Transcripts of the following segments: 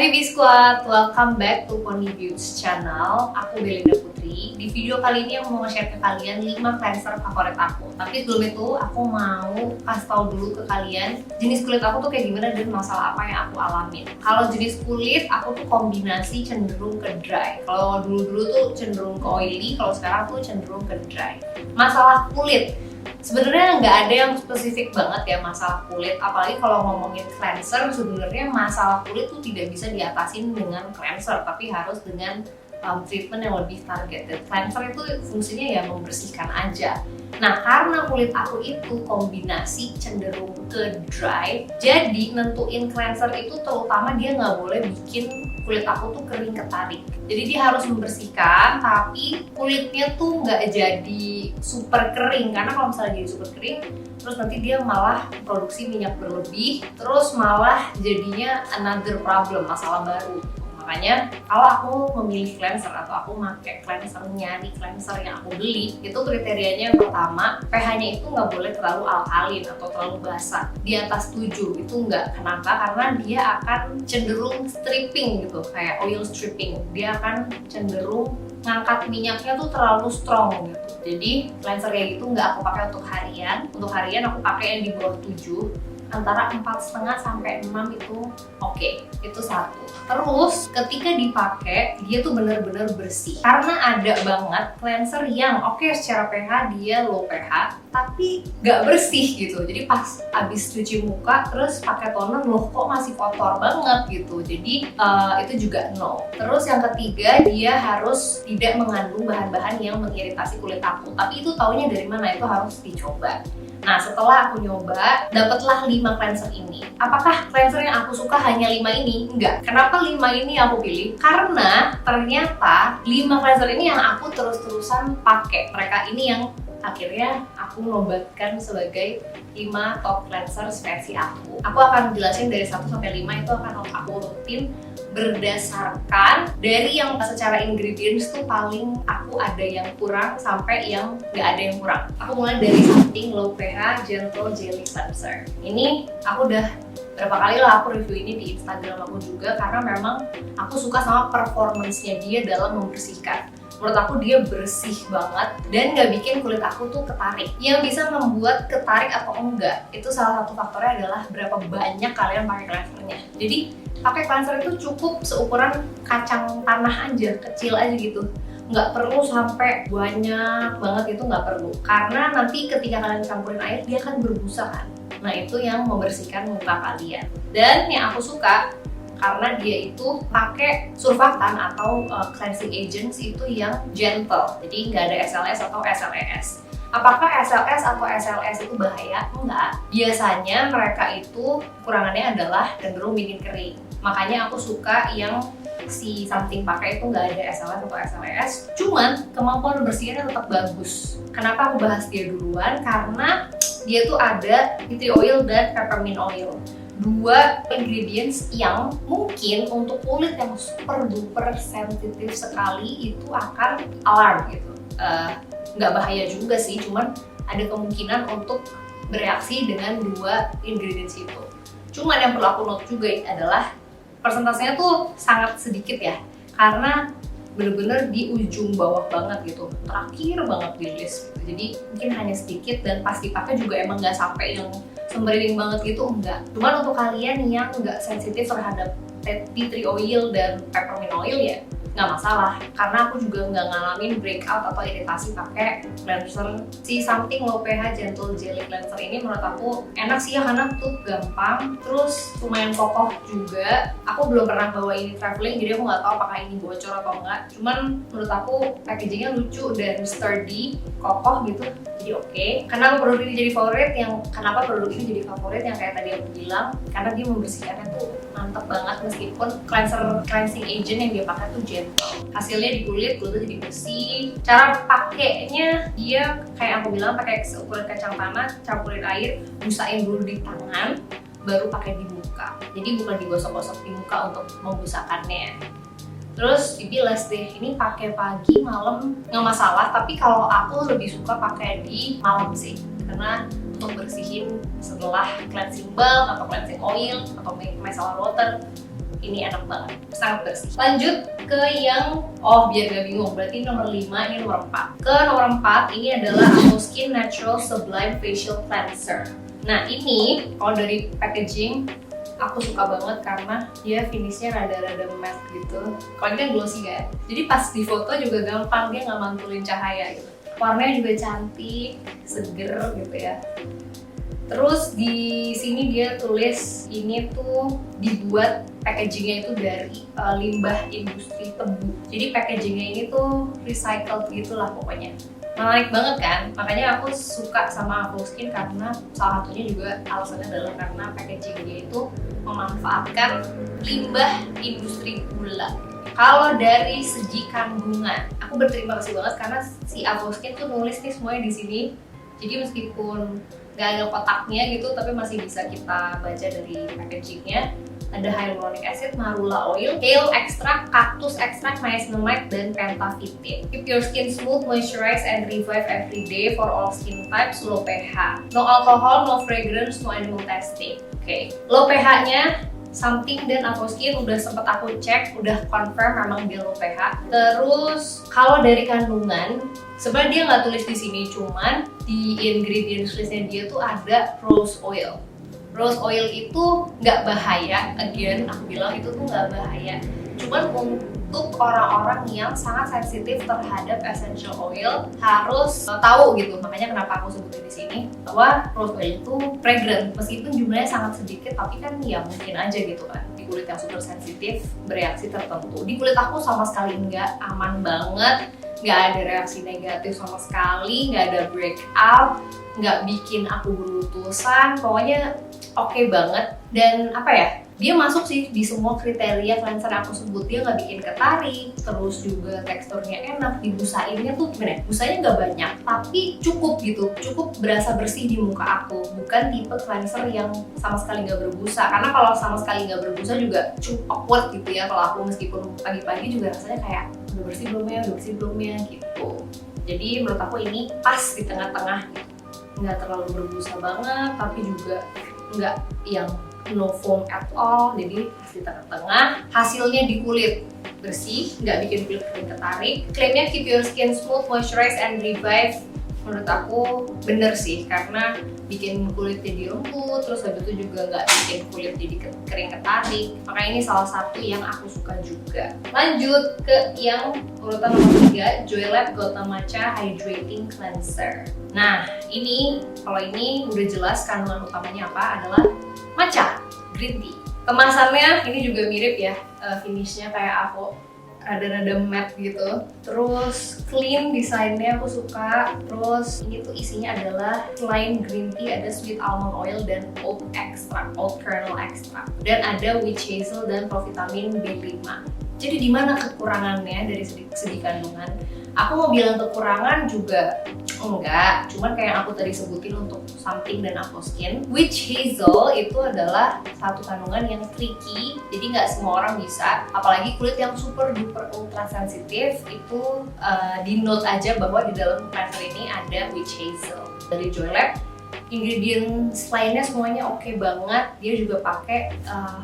BB Squad, welcome back to Pony Beauty channel. Aku Belinda Putri. Di video kali ini aku mau share ke kalian 5 cleanser favorit aku. Tapi sebelum itu aku mau kasih tahu dulu ke kalian jenis kulit aku tuh kayak gimana dan masalah apa yang aku alamin. Kalau jenis kulit aku tuh kombinasi cenderung ke dry. Kalau dulu tuh cenderung ke oily, kalau sekarang tuh cenderung ke dry. Masalah kulit, sebenarnya nggak ada yang spesifik banget ya masalah kulit, apalagi kalau ngomongin cleanser. Sebenarnya masalah kulit tuh tidak bisa diatasin dengan cleanser, tapi harus dengan treatment yang lebih targeted. Cleanser itu fungsinya ya membersihkan aja. Nah, karena kulit aku itu kombinasi cenderung ke dry, jadi nentuin cleanser itu terutama dia nggak boleh bikin kulit aku tuh kering ketarik. Jadi dia harus membersihkan, tapi kulitnya tuh nggak jadi super kering. Karena kalau misalnya jadi super kering, terus nanti dia malah produksi minyak berlebih, terus malah jadinya another problem, masalah baru. Makanya kalau aku memilih cleanser atau aku pakai cleanser, nyari cleanser yang aku beli, itu kriterianya yang pertama, pH-nya itu nggak boleh terlalu alkalin atau terlalu basah. Di atas 7 itu nggak. Kenapa? Karena dia akan cenderung stripping gitu, kayak oil stripping. Dia akan cenderung ngangkat minyaknya tuh terlalu strong gitu. Jadi cleanser kayak gitu nggak aku pakai untuk harian. Untuk harian aku pakai yang di bawah 7. Antara 4,5 sampai 6 itu oke. Itu satu. Terus ketika dipakai dia tuh bener-bener bersih. Karena ada banget cleanser yang oke, secara pH dia low pH tapi nggak bersih gitu. Jadi pas abis cuci muka terus pakai toner, loh kok masih kotor banget gitu. Jadi itu juga no. Terus yang ketiga, dia harus tidak mengandung bahan-bahan yang mengiritasi kulit aku. Tapi itu taunya dari mana? Itu harus dicoba. Nah, setelah aku nyoba, dapatlah 5 cleanser ini. Apakah cleanser yang aku suka hanya 5 ini? Enggak. Kenapa 5 ini aku pilih? Karena ternyata 5 cleanser ini yang aku terus-terusan pakai. Mereka ini yang akhirnya aku nobatkan sebagai 5 top cleanser versi aku. Aku akan jelasin dari 1 sampai 5 itu akan aku rutin berdasarkan dari yang secara ingredients tuh paling aku ada yang kurang sampai yang nggak ada yang kurang. Aku mulai dari Something Low pH Gentle Jelly Cleanser. Ini aku udah berapa kali lah aku review ini di Instagram aku juga, karena memang aku suka sama performance-nya dia dalam membersihkan. Menurut aku dia bersih banget dan nggak bikin kulit aku tuh ketarik. Yang bisa membuat ketarik atau enggak, itu salah satu faktornya adalah berapa banyak kalian pakai cleansernya. Jadi pakai cleanser itu cukup seukuran kacang tanah aja, kecil aja gitu. Nggak perlu sampai banyak banget, itu nggak perlu. Karena nanti ketika kalian campurin air, dia akan berbusa kan. Nah, itu yang membersihkan muka kalian. Dan yang aku suka, karena dia itu pakai surfaktan atau cleansing agents itu yang gentle. Jadi nggak ada SLS atau SLES. Apakah SLS atau SLS itu bahaya? Enggak. Biasanya mereka itu kekurangannya adalah cenderung bikin kering. Makanya aku suka yang si Something pakai itu nggak ada SLS atau SLS. Cuman kemampuan bersihnya tetap bagus. Kenapa aku bahas dia duluan? Karena dia tuh ada tea tree oil dan peppermint oil. 2 ingredients yang mungkin untuk kulit yang super duper sensitif sekali itu akan alarm gitu. Nggak bahaya juga sih, cuman ada kemungkinan untuk bereaksi dengan 2 ingredients itu. Cuman yang perlu aku note juga adalah persentasenya tuh sangat sedikit ya, karena bener-bener di ujung bawah banget gitu, terakhir banget di list gitu. Jadi mungkin hanya sedikit dan pas dipakai juga emang nggak sampai yang sembriling banget gitu, enggak. Cuman untuk kalian yang nggak sensitif terhadap tea tree oil dan peppermint oil ya nggak masalah, karena aku juga nggak ngalamin breakout atau iritasi pakai cleanser si Something Low pH Gentle Jelly Cleanser ini. Menurut aku enak sih ya, karena tuh gampang, terus lumayan kokoh juga. Aku belum pernah bawa ini traveling, jadi aku nggak tahu apakah ini bocor atau enggak. Cuman menurut aku packagingnya lucu dan sturdy, kokoh gitu, jadi oke. Kenapa produk ini jadi favorit? Kenapa produk ini jadi favorit yang kayak tadi aku bilang? Karena dia membersihkannya tuh mantep banget, meskipun cleansing agent yang dia pakai tuh gentle. Hasilnya di kulitnya jadi bersih. Cara pakainya dia kayak aku bilang, pakai seukuran kacang tanah, campurin air, busain dulu di tangan, baru pakai di muka. Jadi bukan digosok-gosok di muka untuk membusakannya. Terus dibilas deh, ini pakai pagi, malam nggak masalah. Tapi kalau aku lebih suka pakai di malam sih, karena untuk bersihin setelah cleansing balm atau cleansing oil atau micellar water Ini enak banget, sangat bersih. Lanjut ke yang, biar gak bingung, berarti nomor 5, ini nomor 4. Ke nomor 4, ini adalah Aquaskin Natural Sublime Facial Cleanser. Nah ini, kalau dari packaging, aku suka banget karena dia finishnya rada-rada matte gitu. Kalau ini kan glossy kan, jadi pas di foto juga gampang, dia nggak mantulin cahaya gitu. Warnanya juga cantik, seger gitu ya. Terus di sini dia tulis ini tuh dibuat packagingnya itu dari limbah industri tebu. Jadi packagingnya ini tuh recycled gitulah pokoknya. Menarik banget kan? Makanya aku suka sama Aquaskin karena salah satunya juga alasannya adalah karena packagingnya itu memanfaatkan limbah industri gula. Kalau dari segi kandungan, aku berterima kasih banget karena si Aquaskin tuh nulis nih semuanya di sini. Jadi meskipun nggak ada kotaknya gitu, tapi masih bisa kita baca dari packagingnya. Ada hyaluronic acid, marula oil, kale extract, cactus extract, niacinamide, dan pentavitin. Keep your skin smooth, moisturize, and revive every day for all skin types. Low pH, no alcohol, no fragrance, no animal testing. Oke, low pH-nya something dan Aquaskin udah sempet aku cek, udah confirm memang dia low pH. Terus kalau dari kandungan, sebenarnya dia nggak tulis di sini, cuman di ingredients listnya dia tuh ada rose oil. Rose oil itu nggak bahaya, again aku bilang itu tuh nggak bahaya. Cuman untuk orang-orang yang sangat sensitif terhadap essential oil harus tahu gitu. Makanya kenapa aku sebutin di sini bahwa rose oil itu fragrant, meskipun jumlahnya sangat sedikit, tapi kan ya mungkin aja gitu kan di kulit yang super sensitif bereaksi tertentu. Di kulit aku sama sekali nggak, aman banget. Nggak ada reaksi negatif sama sekali, nggak ada breakout, nggak bikin aku beruntusan, pokoknya oke banget. Dan apa ya, dia masuk sih di semua kriteria cleanser yang aku sebut. Dia nggak bikin ketarik, terus juga teksturnya enak, dibusainnya tuh gimana, busanya nggak banyak, tapi cukup gitu, cukup berasa bersih di muka aku. Bukan tipe cleanser yang sama sekali nggak berbusa, karena kalau sama sekali nggak berbusa juga cukup awkward gitu ya. Kalau aku meskipun pagi-pagi juga rasanya kayak udah bersih belum ya gitu. Jadi menurut aku ini pas di tengah-tengah gitu. Nggak terlalu berbusa banget, tapi juga nggak yang no foam at all, jadi pas di tengah-tengah. Hasilnya di kulit bersih, nggak bikin kulit kering ketarik. Klaimnya keep your skin smooth, moisturize, and revive. Menurut aku bener sih, karena bikin kulit jadi lembut, terus habis itu juga nggak bikin kulit jadi kering ketarik. Makanya ini salah satu yang aku suka juga. Lanjut ke yang urutan nomor 3, Joylab Gota Matcha Hydrating Cleanser. Nah ini, kalau ini udah jelas kandungan utamanya apa, adalah matcha, green tea. Kemasannya ini juga mirip ya, finishnya kayak aku, rada-rada matte gitu. Terus clean desainnya aku suka. Terus ini tuh isinya adalah selain green tea ada sweet almond oil dan oat extract, oat kernel extract. Dan ada witch hazel dan provitamin B5. Jadi di mana kekurangannya dari segi kandungan? Aku mau bilang kekurangan juga enggak, cuman kayak yang aku tadi sebutin untuk something dan Aquaskin. Witch hazel itu adalah satu kandungan yang tricky, jadi nggak semua orang bisa. Apalagi kulit yang super duper ultra sensitif itu di note aja bahwa di dalam cleanser ini ada witch hazel. Dari Joylab, ingredients lainnya semuanya oke banget. Dia juga pakai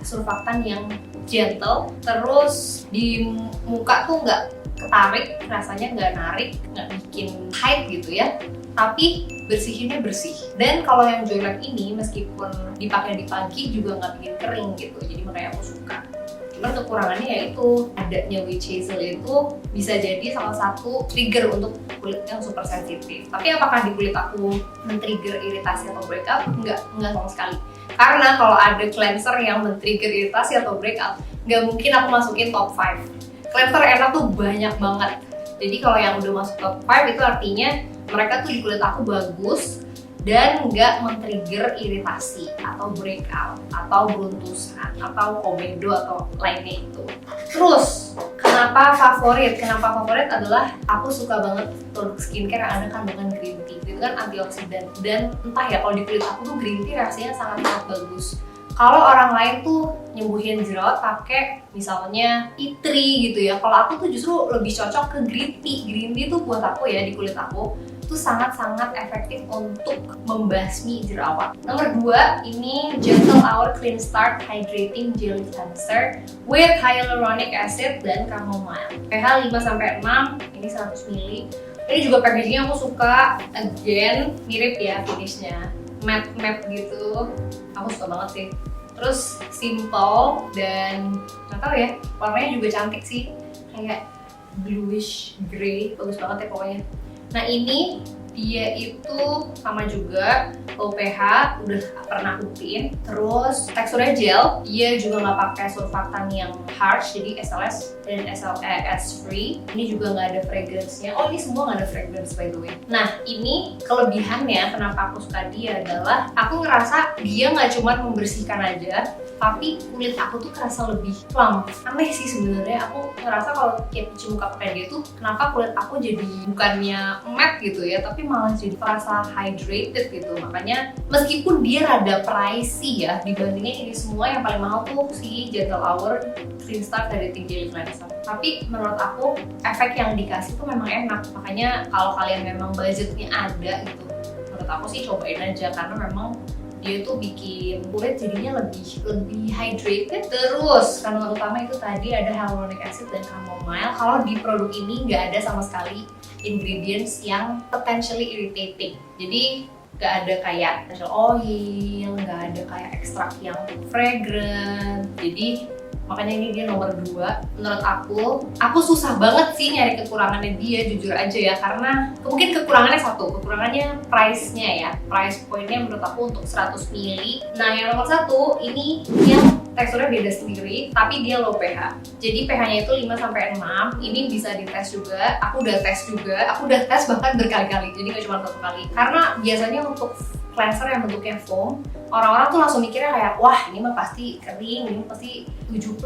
surfaktan yang gentle. Terus di muka tuh nggak ketarik, rasanya nggak narik, nggak bikin hype gitu ya, tapi bersihinnya bersih. Dan kalau yang Joylab ini meskipun dipakai di pagi juga nggak bikin kering gitu, jadi makanya aku suka. Cuman kekurangannya yaitu adanya witch hazel itu bisa jadi salah satu trigger untuk kulit yang super sensitif. Tapi apakah di kulit aku men-trigger iritasi atau breakout? Enggak sama sekali. Karena kalau ada cleanser yang men-trigger iritasi atau breakout, nggak mungkin aku masukin top 5. Cleanser enak tuh banyak banget. Jadi kalau yang udah masuk top 5 itu artinya mereka tuh di kulit aku bagus dan nggak men-trigger iritasi atau breakout atau beruntusan atau komedo atau lainnya itu. Terus kenapa favorit? Kenapa favorit adalah aku suka banget produk skincare yang ada kandungan green tea. Itu kan antioksidan, dan entah ya kalau di kulit aku tuh green tea rasanya sangat bagus. Kalau orang lain tuh nyembuhin jerawat pakai misalnya tea tree gitu ya. Kalau aku tuh justru lebih cocok ke green tea. Green tea tuh buat aku ya di kulit aku itu sangat-sangat efektif untuk membasmi jerawat. Nomor 2, ini Gentle Hour Clean Start Hydrating Jelly Cleanser with hyaluronic acid dan chamomile. pH 5-6, ini 100 ml. Ini juga packagingnya aku suka, again mirip ya finishnya, matte gitu. Aku suka banget sih. Terus simple dan nggak tahu ya, warnanya juga cantik sih, kayak bluish grey, bagus banget ya pokoknya. Nah ini dia itu sama juga low pH, udah pernah buktiin. Terus teksturnya gel, dia juga nggak pakai surfaktan yang harsh, jadi SLS dan SLES free. Ini juga nggak ada fragrance-nya. Oh ini semua nggak ada fragrance by the way. Nah ini kelebihannya kenapa aku suka dia adalah aku ngerasa dia nggak cuma membersihkan aja, tapi kulit aku tuh kerasa lebih plump. Aneh sih sebenarnya, aku ngerasa kalau kayak cuci muka pakai dia tuh kenapa kulit aku jadi bukannya matte gitu ya, tapi malah jadi terasa hydrated gitu. Makanya meskipun dia rada pricey ya dibandingin ini semua, yang paling mahal tuh si Gentle Hour Clean Start Hydrating Jelly Cleanser, tapi menurut aku efek yang dikasih tuh memang enak. Makanya kalau kalian memang budgetnya ada gitu, menurut aku sih cobain aja, karena memang dia tuh bikin kulit jadinya lebih hydrated. Terus kandungan utama itu tadi ada hyaluronic acid dan chamomile. Kalau di produk ini nggak ada sama sekali ingredients yang potentially irritating. Jadi nggak ada kayak essential oil, nggak ada kayak ekstrak yang fragrant. Jadi makanya ini dia nomor 2 menurut aku susah banget sih nyari kekurangannya dia, jujur aja ya, karena mungkin kekurangannya kekurangannya price-nya ya, price point-nya menurut aku untuk 100 ml. Nah yang nomor 1 ini yang teksturnya beda sendiri, tapi dia low pH, jadi pH-nya itu 5-6. Ini bisa dites juga, aku udah tes bahkan berkali-kali, jadi gak cuma 1 kali. Karena biasanya untuk cleanser yang bentuknya foam, orang-orang tuh langsung mikirnya kayak, wah ini mah pasti kering, ini pasti 7+,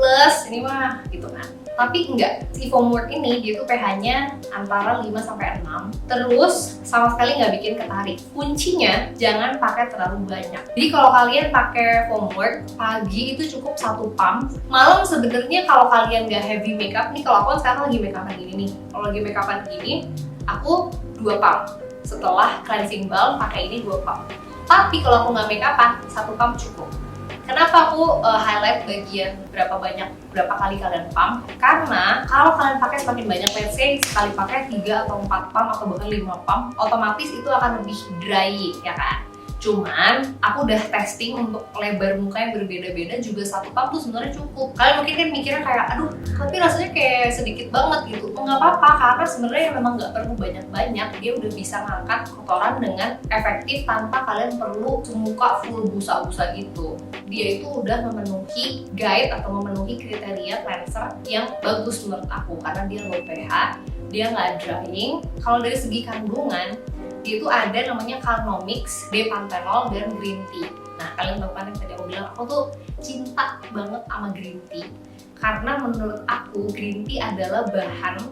ini mah gitu kan. Tapi enggak, si foam wort ini dia tuh pH-nya antara 5-6, terus sama sekali nggak bikin ketarik. Kuncinya jangan pakai terlalu banyak. Jadi kalau kalian pakai foam wort, pagi itu cukup 1 pump. Malam sebenarnya kalau kalian nggak heavy makeup, nih kalau aku sekarang lagi makeupan gini nih, kalau lagi makeupan gini, aku 2 pump. Setelah cleansing balm pakai ini 2 pump. Tapi kalau aku nggak makeupan, 1 pump cukup. Kenapa aku highlight bagian berapa kali kalian pump? Karena kalau kalian pakai semakin banyak, let's say sekali pakai 3 atau 4 pump atau bahkan 5 pump, otomatis itu akan lebih dry ya kan? Cuman aku udah testing untuk lebar muka yang berbeda-beda juga 1 pump tuh sebenarnya cukup. Kalian mungkin kan mikirnya kayak, aduh tapi rasanya kayak sedikit banget gitu. Nggak apa-apa, karena sebenarnya memang nggak perlu banyak-banyak. Dia udah bisa ngangkat kotoran dengan efektif tanpa kalian perlu muka full busa-busa gitu. Dia itu udah memenuhi guide atau memenuhi kriteria cleanser yang bagus menurut aku, karena dia low pH, dia nggak drying. Kalau dari segi kandungan, dia itu ada namanya Calmomix, D-panthenol, dan green tea. Nah kalian tahu kan yang tadi aku bilang, aku tuh cinta banget sama green tea, karena menurut aku green tea adalah bahan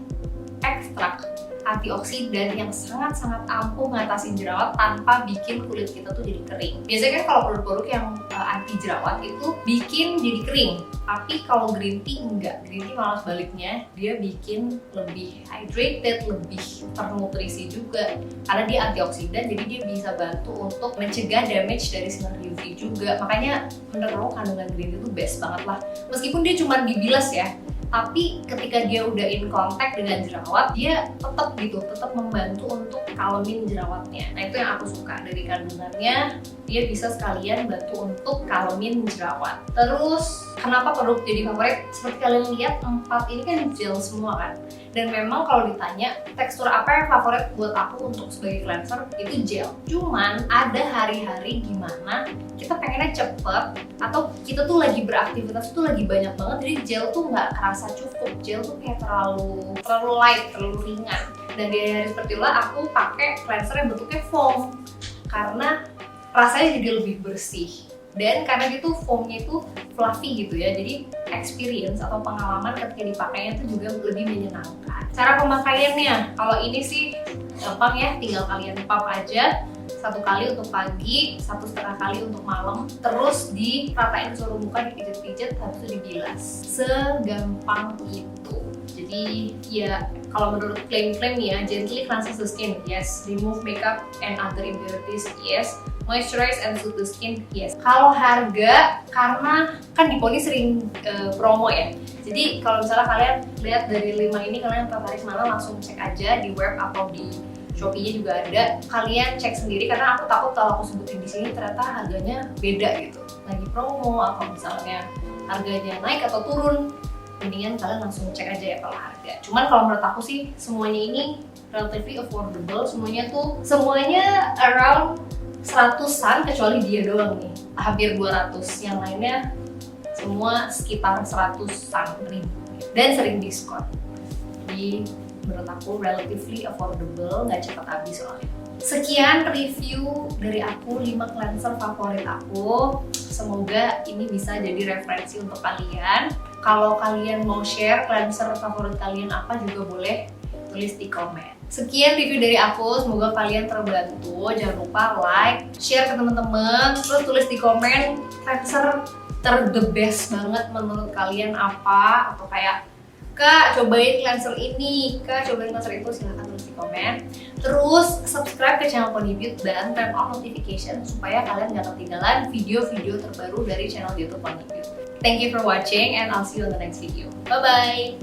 ekstrak antioksidan yang sangat-sangat ampuh ngatasin jerawat tanpa bikin kulit kita tuh jadi kering. Biasanya kan kalau produk-produk yang anti jerawat itu bikin jadi kering, tapi kalau green tea enggak. Green tea malah sebaliknya, dia bikin lebih hydrated, lebih ternutrisi juga karena dia antioksidan, jadi dia bisa bantu untuk mencegah damage dari sinar UV juga. Makanya menurut aku kandungan green tea itu best banget lah. Meskipun dia cuma dibilas ya, tapi ketika dia udah in contact dengan jerawat, dia tetap membantu untuk kalemin jerawatnya. Nah itu yang aku suka dari kandungannya, dia bisa sekalian bantu untuk kalemin jerawat. Terus kenapa produk jadi favorit? Seperti kalian lihat, 4 ini kan gel semua kan. Dan memang kalau ditanya tekstur apa yang favorit buat aku untuk sebagai cleanser, itu gel. Cuman ada hari-hari gimana kita pengennya cepet, atau kita tuh lagi beraktivitas tuh lagi banyak banget, jadi gel tuh nggak kerasa cukup. Gel tuh kayak terlalu light, terlalu ringan. Dan di hari seperti itulah aku pakai cleanser yang bentuknya foam, karena rasanya jadi lebih bersih. Dan karena gitu foamnya itu fluffy gitu ya, jadi experience atau pengalaman ketika dipakainya itu juga lebih menyenangkan. Cara pemakaiannya, kalau ini sih gampang ya, tinggal kalian pump aja. 1 kali untuk pagi, 1,5 kali untuk malam, terus diratain seluruh muka, dipijat-pijat, habis itu dibilas. Segampang itu. Jadi ya kalau menurut klaim-klaim ya, gently cleanses the skin, yes. Remove makeup and other impurities, yes. Moisturize and soothe the skin, yes. Kalau harga, karena kan di Pony sering promo ya. Jadi kalau misalnya kalian lihat dari 5 ini, kalian tertarik mana, langsung cek aja di web atau di Shopee-nya juga ada. Kalian cek sendiri karena aku takut kalau aku sebutin di sini ternyata harganya beda gitu. Lagi promo atau misalnya harganya naik atau turun, mendingan kalian langsung cek aja ya kalau harga. Cuman kalau menurut aku sih semuanya ini relatively affordable. Semuanya around 100-an kecuali dia doang nih. Hampir 200. Yang lainnya semua sekitar 100-an ribu dan sering diskon. Jadi menurut aku relatively affordable, nggak cepat habis soalnya. Sekian review dari aku 5 cleanser favorit aku. Semoga ini bisa jadi referensi untuk kalian. Kalau kalian mau share cleanser favorit kalian apa juga boleh tulis di komen. Sekian review dari aku, semoga kalian terbantu. Jangan lupa like, share ke teman-teman, terus tulis di komen cleanser the best banget menurut kalian apa, atau kayak Kak, cobain cleanser ini, Kak, cobain cleanser itu, silahkan tulis di komen. Terus subscribe ke channel Pony Beauty dan turn on notification supaya kalian gak ketinggalan video-video terbaru dari channel YouTube Pony Beauty. Thank you for watching and I'll see you on the next video. Bye-bye!